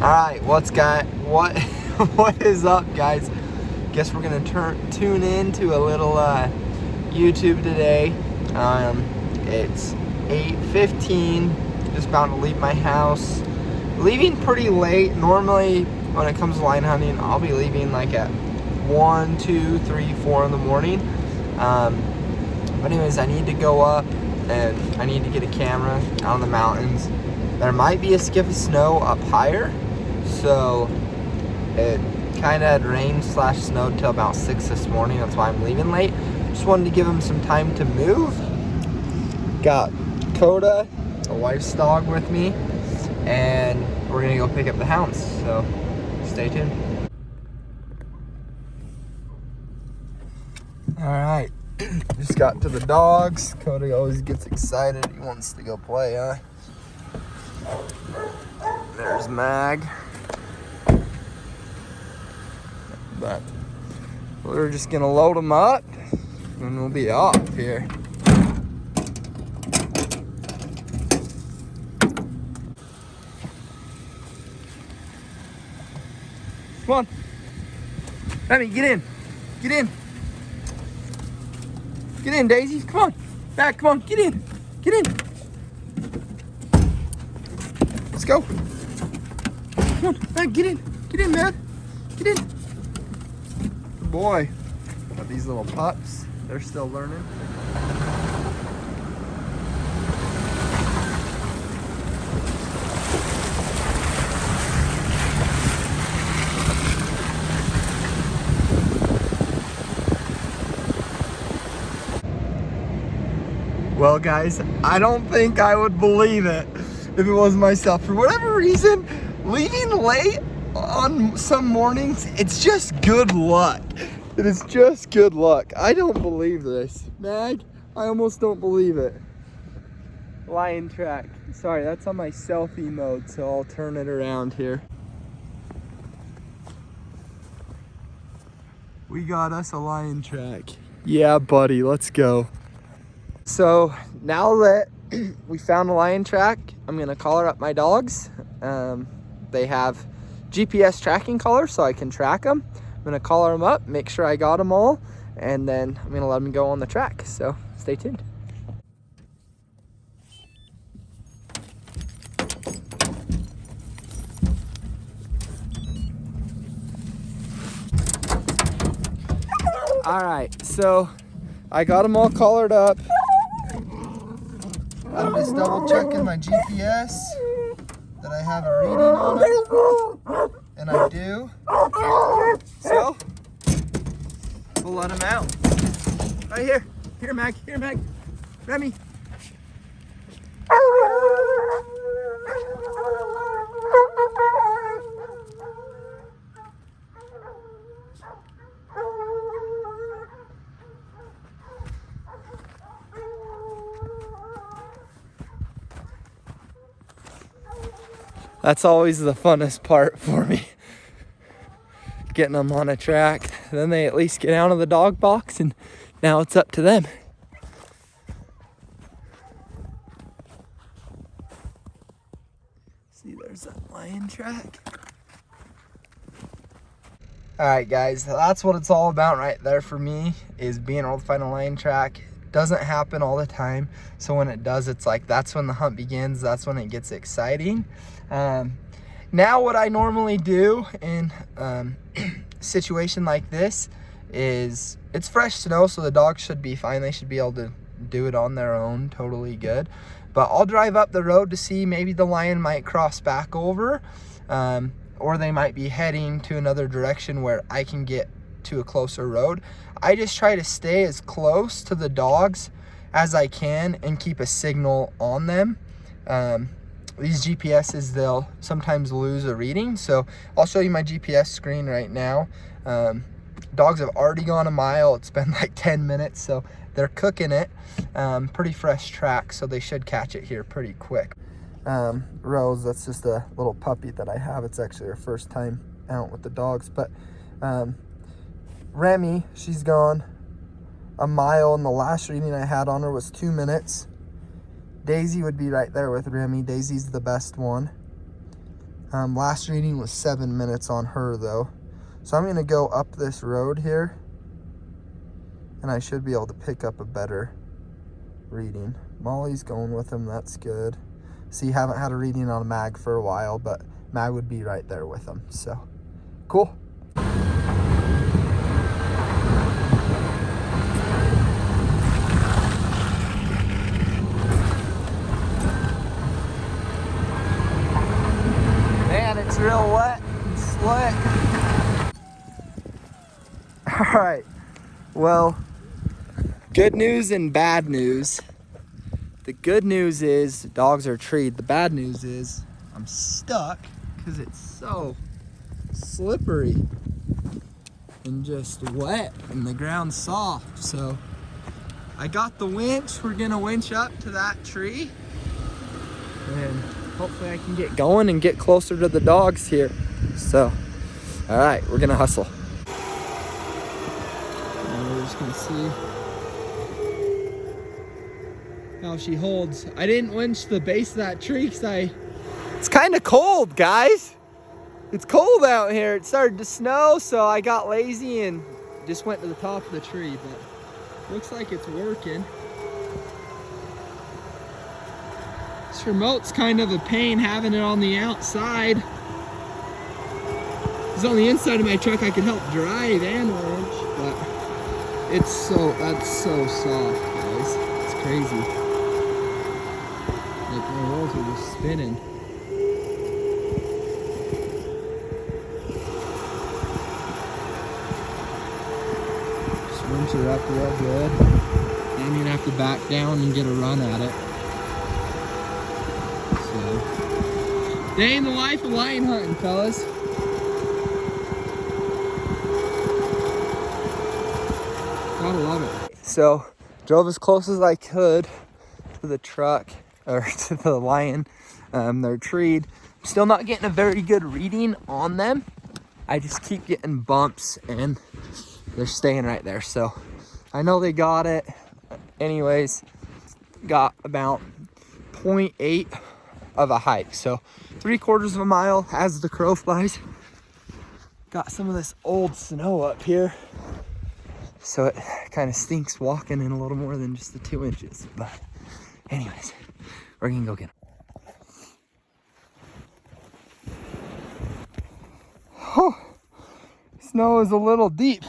Alright, what what is up, guys? Guess we're gonna tune into a little YouTube today. It's 8:15, just about to leave my house. Leaving pretty late. Normally when it comes to line hunting, I'll be leaving like at 1, 2, 3, 4 in the morning. But anyways, I need to go up and I need to get a camera out in the mountains. There might be a skip of snow up higher, so it kind of had rained / snowed till about 6 this morning. That's why I'm leaving late. Just wanted to give him some time to move. Got Coda, the wife's dog, with me, and we're gonna go pick up the hounds, so stay tuned. All right, just got to the dogs. Coda always gets excited. He wants to go play, huh? There's Mag. But we're just gonna load them up and we'll be off here. Come on. Remy, get in. Get in. Get in, Daisy. Come on. Back, come on. Get in. Get in. Let's go. Come on. Back, get in. Get in, man. Get in. Good boy. Got these little pups. They're still learning. Well, guys, I don't think I would believe it if it was myself. For whatever reason, leaving late on some mornings, it's just good luck. It is just good luck. I don't believe this. Mag, I almost don't believe it. Lion track. Sorry, that's on my selfie mode, so I'll turn it around here. We got us a lion track. Yeah, buddy, let's go. So now that we found a lion track, I'm gonna collar up my dogs. They have GPS tracking collars, so I can track them. I'm gonna collar them up, make sure I got them all, and then I'm gonna let them go on the track. So stay tuned. All right, so I got them all collared up. I'm just double checking my GPS that I have a reading on it, and I do. So we'll let them out. Right here. Here, Mag. Here, Mag. Remy. That's always the funnest part for me, getting them on a track. Then they at least get out of the dog box, and now it's up to them. See, there's that lion track. All right, guys, that's what it's all about right there for me, is being able to find a lion track. Doesn't happen all the time, so when it does, it's like that's when the hunt begins. That's when it gets exciting. Now what I normally do in a situation like this is, it's fresh snow, so the dogs should be fine. They should be able to do it on their own, totally good. But I'll drive up the road to see, maybe the lion might cross back over, or they might be heading to another direction where I can get to a closer road. I just try to stay as close to the dogs as I can and keep a signal on them. These GPSs, they'll sometimes lose a reading, so I'll show you my GPS screen right now. Dogs have already gone a mile. It's been like 10 minutes, so they're cooking it. Pretty fresh track, so they should catch it here pretty quick. Rose, that's just a little puppy that I have. It's actually her first time out with the dogs. But Remy, she's gone a mile, and the last reading I had on her was 2 minutes. Daisy would be right there with Remy. Daisy's the best one. Last reading was 7 minutes on her though. So I'm gonna go up this road here and I should be able to pick up a better reading. Molly's going with him, that's good. See, haven't had a reading on a mag for a while, but mag would be right there with him, so cool. Man, it's real wet and slick. All right, well, good news and bad news. The good news is dogs are treed. The bad news is I'm stuck because it's so slippery and just wet and the ground's soft. So I got the winch. We're gonna winch up to that tree and hopefully I can get going and get closer to the dogs here. So, all right, we're gonna hustle. And we're just gonna see how she holds. I didn't winch the base of that tree because it's kind of cold, guys. It's cold out here. It started to snow, so I got lazy and just went to the top of the tree, but looks like it's working. This remote's kind of a pain having it on the outside. If it's on the inside of my truck, I could help drive and winch, but that's so soft, guys. It's crazy. Like my rolls are just spinning. Just winch her up real good. Then I'm gonna have to back down and get a run at it. So, day in the life of lion hunting, fellas. Gotta love it. So, drove as close as I could to the truck, or to the lion. They're treed. I'm still not getting a very good reading on them. I just keep getting bumps and they're staying right there. So I know they got it. Anyways, got about 0.8 of a hike. So 3/4 of a mile as the crow flies. Got some of this old snow up here. So it kind of stinks walking in a little more than just the 2 inches. But anyways, we're gonna go get them. Oh, snow is a little deep.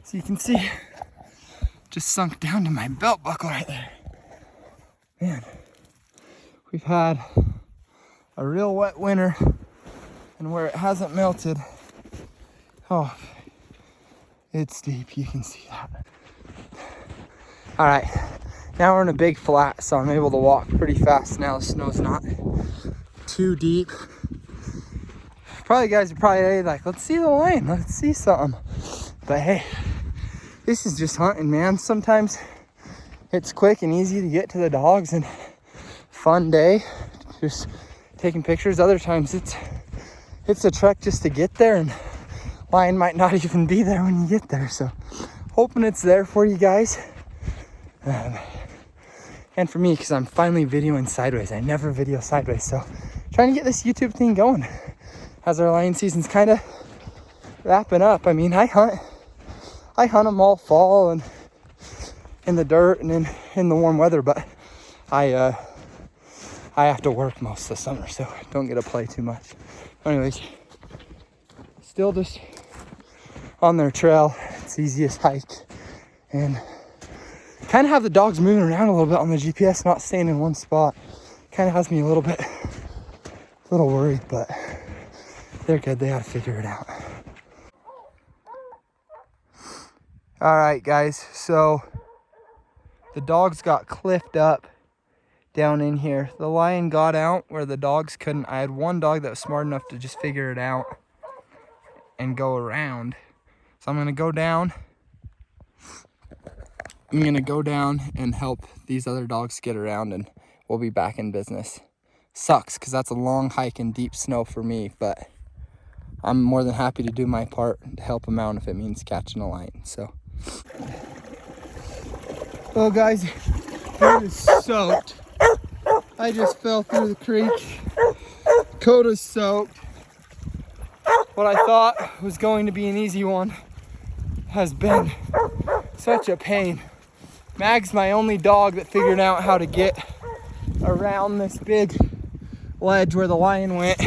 So you can see, just sunk down to my belt buckle right there. Man, we've had a real wet winter, and where it hasn't melted, oh, it's deep, you can see that. All right, now we're in a big flat, so I'm able to walk pretty fast now. The snow's not too deep. Probably guys are probably like, let's see the lion, let's see something. But hey, this is just hunting, man. Sometimes it's quick and easy to get to the dogs and fun day, just taking pictures. Other times it's a trek just to get there, and lion might not even be there when you get there. So hoping it's there for you guys. And for me, because I'm finally videoing sideways. I never video sideways, so trying to get this YouTube thing going as our lion season's kind of wrapping up. I mean, I hunt them all fall and in the dirt and in the warm weather, but I have to work most of the summer, so don't get to play too much. Anyways, still just on their trail. It's the easiest hike, and kind of have the dogs moving around a little bit on the GPS, not staying in one spot. Kind of has me a little worried, but they're good. They gotta figure it out. All right, guys. So the dogs got cliffed up down in here. The lion got out where the dogs couldn't. I had one dog that was smart enough to just figure it out and go around. So I'm gonna go down. I'm gonna go down and help these other dogs get around, and we'll be back in business. Sucks, because that's a long hike in deep snow for me, but I'm more than happy to do my part to help them out if it means catching a lion. So, well, guys, it is soaked. I just fell through the creek. Coda's soaked. What I thought was going to be an easy one has been such a pain. Mag's my only dog that figured out how to get around this big ledge where the lion went.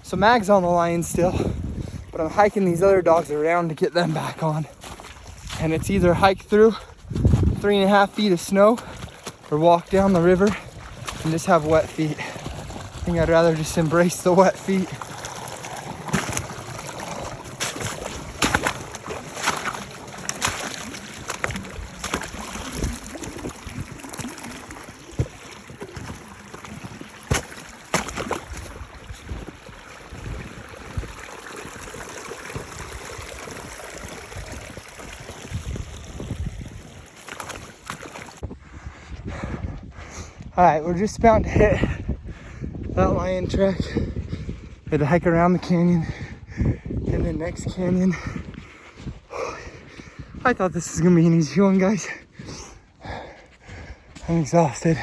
So Mag's on the lion still, but I'm hiking these other dogs around to get them back on. And it's either hike through 3.5 feet of snow or walk down the river and just have wet feet. I think I'd rather just embrace the wet feet. All right, we're just about to hit that lion track. We had to hike around the canyon and the next canyon. I thought this was gonna be an easy one, guys. I'm exhausted.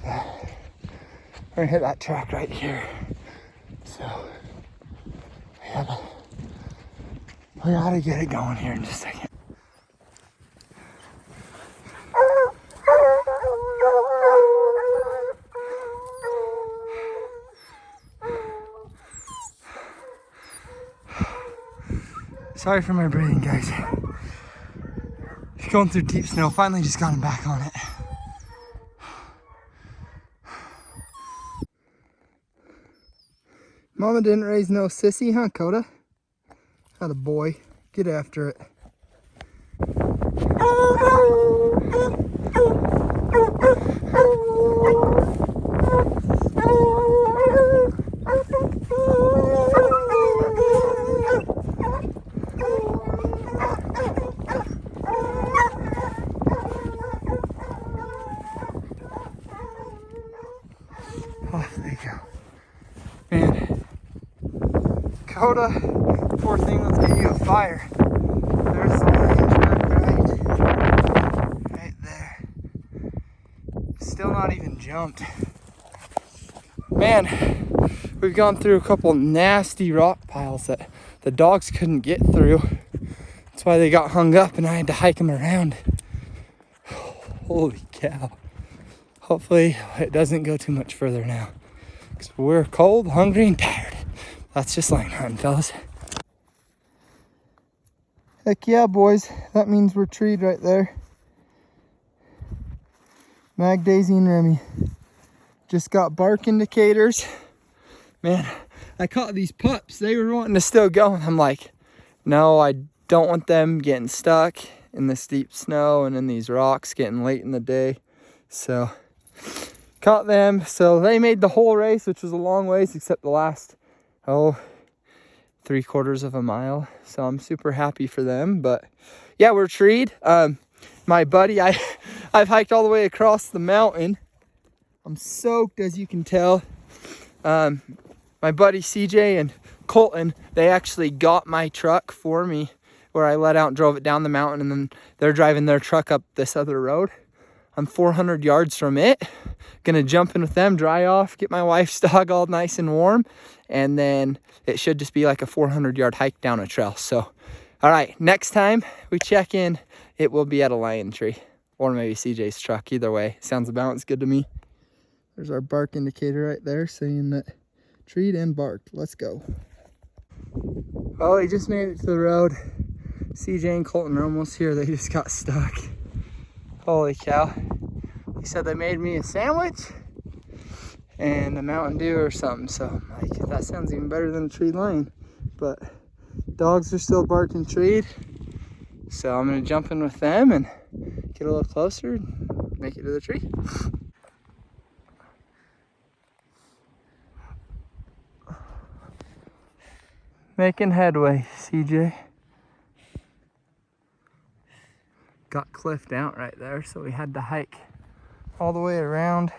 We're gonna hit that track right here. So we gotta get it going here in just a second. Sorry for my breathing, guys. Just going through deep snow. Finally just got him back on it. Mama didn't raise no sissy, huh, Coda? Had a boy. Get after it. Oh, there you go. Man, Coda, poor thing, let's get you a fire. There's the lion track right there. Still not even jumped. Man, we've gone through a couple nasty rock piles that the dogs couldn't get through. That's why they got hung up and I had to hike them around. Holy cow. Hopefully it doesn't go too much further now. Because we're cold, hungry, and tired. That's just lion hunting, fellas. Heck yeah, boys. That means we're treed right there. Mag, Daisy, and Remy. Just got bark indicators. Man, I caught these pups. They were wanting to still go. And I'm like, no, I don't want them getting stuck in this deep snow and in these rocks getting late in the day. So caught them. So they made the whole race, which was a long ways, except the last, 3/4 of a mile. So I'm super happy for them. But yeah, we're treed. My buddy, I've hiked all the way across the mountain. I'm soaked, as you can tell. My buddy CJ and Colton, they actually got my truck for me where I let out and drove it down the mountain, and then they're driving their truck up this other road. I'm 400 yards from it. Gonna jump in with them, dry off, get my wife's dog all nice and warm, and then it should just be like a 400-yard hike down a trail. So, all right, next time we check in, it will be at a lion tree or maybe CJ's truck. Either way, sounds about good to me. There's our bark indicator right there saying that treed and barked. Let's go. Oh, he just made it to the road. CJ and Colton are almost here. They just got stuck. Holy cow. He said they made me a sandwich and a Mountain Dew or something. So I'm like, that sounds even better than a treed lion. But dogs are still barking treed. So I'm gonna jump in with them and get a little closer and make it to the tree. Making headway, CJ. Got cliffed out right there, so we had to hike all the way around.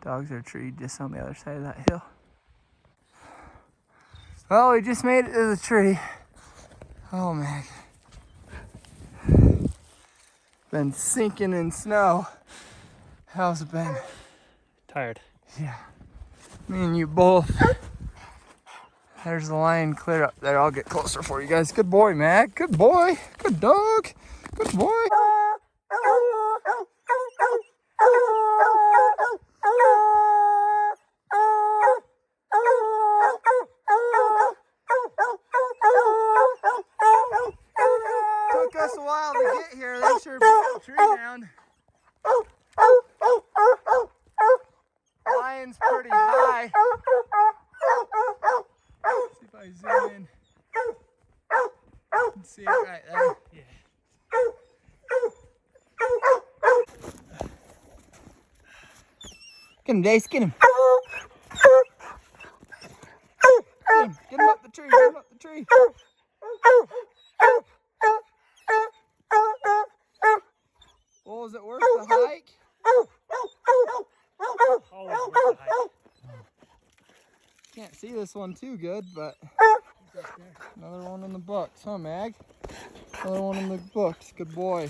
Dogs are treed just on the other side of that hill. Well, we just made it to the tree. Oh man. Been sinking in snow. How's it been? Tired. Yeah. Me and you both. There's the lion clear up there. I'll get closer for you guys. Good boy, Mag. Good boy. Good dog. Good boy. Took us a while to get here. They sure beat the tree down. Lion's pretty high. See if I zoom in. You can see it right there. Yeah. Get him, Dace. Get him. Get him. Get him up the tree. Get him up the tree. Well, was it worth the hike? Always worth the hike. Can't see this one too good, but another one in the books, huh, Mag? Another one in the books. Good boy.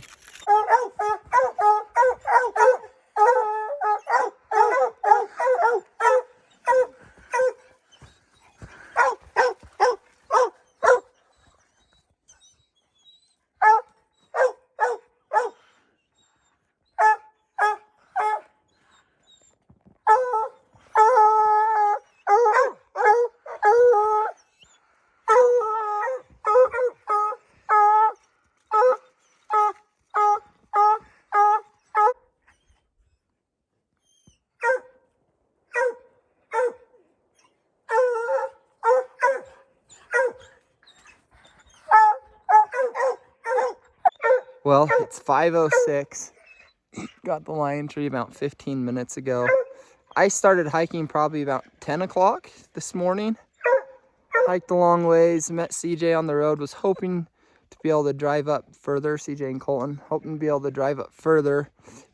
Well, it's 5:06. Got the lion tree about 15 minutes ago. I started hiking probably about 10 o'clock this morning. Hiked a long ways, met CJ on the road, was hoping to be able to drive up further, CJ and Colton, hoping to be able to drive up further,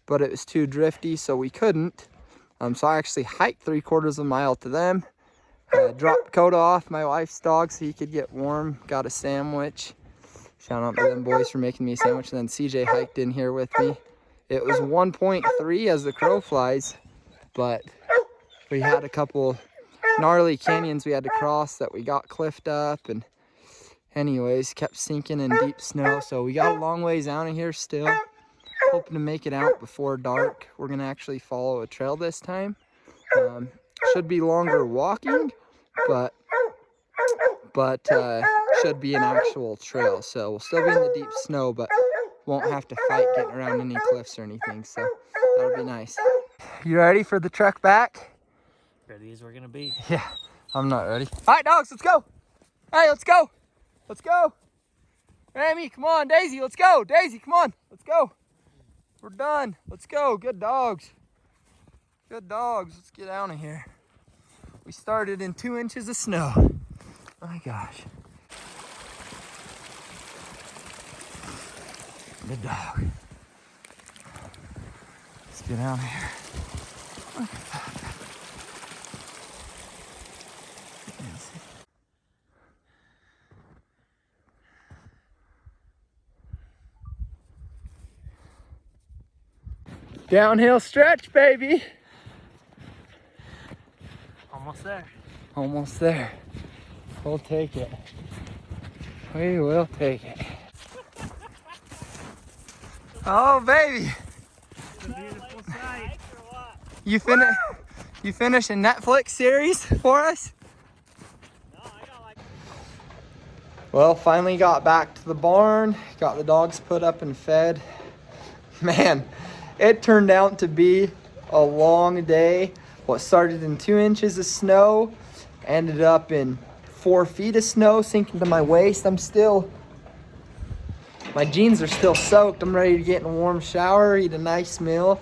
but it was too drifty, so we couldn't. So I actually hiked 3/4 of a mile to them. Dropped Coda off, my wife's dog, so he could get warm. Got a sandwich. Shout out to them boys for making me a sandwich. And then CJ hiked in here with me. It was 1.3 as the crow flies, but we had a couple gnarly canyons we had to cross that we got cliffed up, and anyways, kept sinking in deep snow. So we got a long ways out of here still. Hoping to make it out before dark. We're gonna actually follow a trail this time. Should be longer walking, but should be an actual trail. So we'll still be in the deep snow, but won't have to fight getting around any cliffs or anything. So that'll be nice. You ready for the trek back? Ready as we're gonna be. Yeah, I'm not ready. All right, dogs, let's go. Hey, let's go. Let's go. Remy, come on. Daisy, let's go. Daisy, come on. Let's go. We're done. Let's go. Good dogs. Good dogs. Let's get out of here. We started in 2 inches of snow. My gosh. Good dog. Let's get out of here. Look at that. Downhill stretch, baby. Almost there. Almost there. We'll take it. We will take it. Oh, baby. It's a beautiful sight. You finish a Netflix series for us? Well, finally got back to the barn. Got the dogs put up and fed. Man, it turned out to be a long day. What started in 2 inches of snow ended up in 4 feet of snow sinking to my waist. My jeans are still soaked. I'm ready to get in a warm shower, eat a nice meal.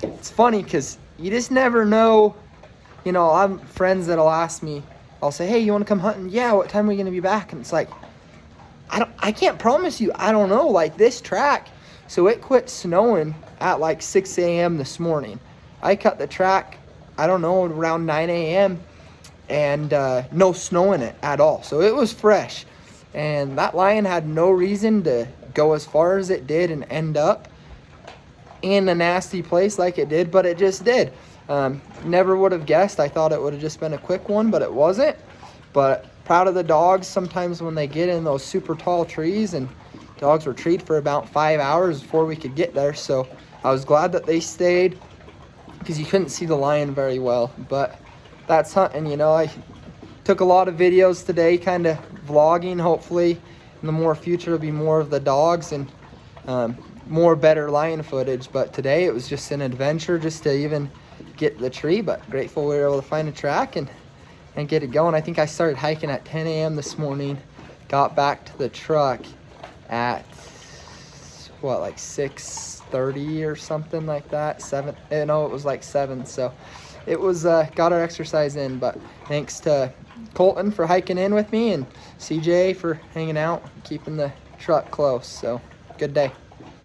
It's funny because you just never know. You know, I have friends that'll ask me, I'll say, hey, you want to come hunting? Yeah, what time are we going to be back? And it's like, I can't promise you. I don't know. Like this track. So it quit snowing at like 6 a.m. this morning. I cut the track, I don't know, around 9 a.m. and no snow in it at all. So it was fresh. And that lion had no reason to go as far as it did and end up in a nasty place like it did, but it just did. Never would have guessed. I thought it would have just been a quick one, but it wasn't. But proud of the dogs. Sometimes when they get in those super tall trees, and dogs were treed for about 5 hours before we could get there. So I was glad that they stayed, because you couldn't see the lion very well. But that's hunting, you know. I took a lot of videos today, kind of vlogging. Hopefully in the more future will be more of the dogs and more better lion footage. But today it was just an adventure just to even get the tree, but grateful we were able to find a track and get it going. I think I started hiking at 10 a.m. this morning, got back to the truck at what, like 6:30 or something like that. It was like 7. So it was got our exercise in. But thanks to Colton for hiking in with me, and CJ for hanging out, keeping the truck close. So good day.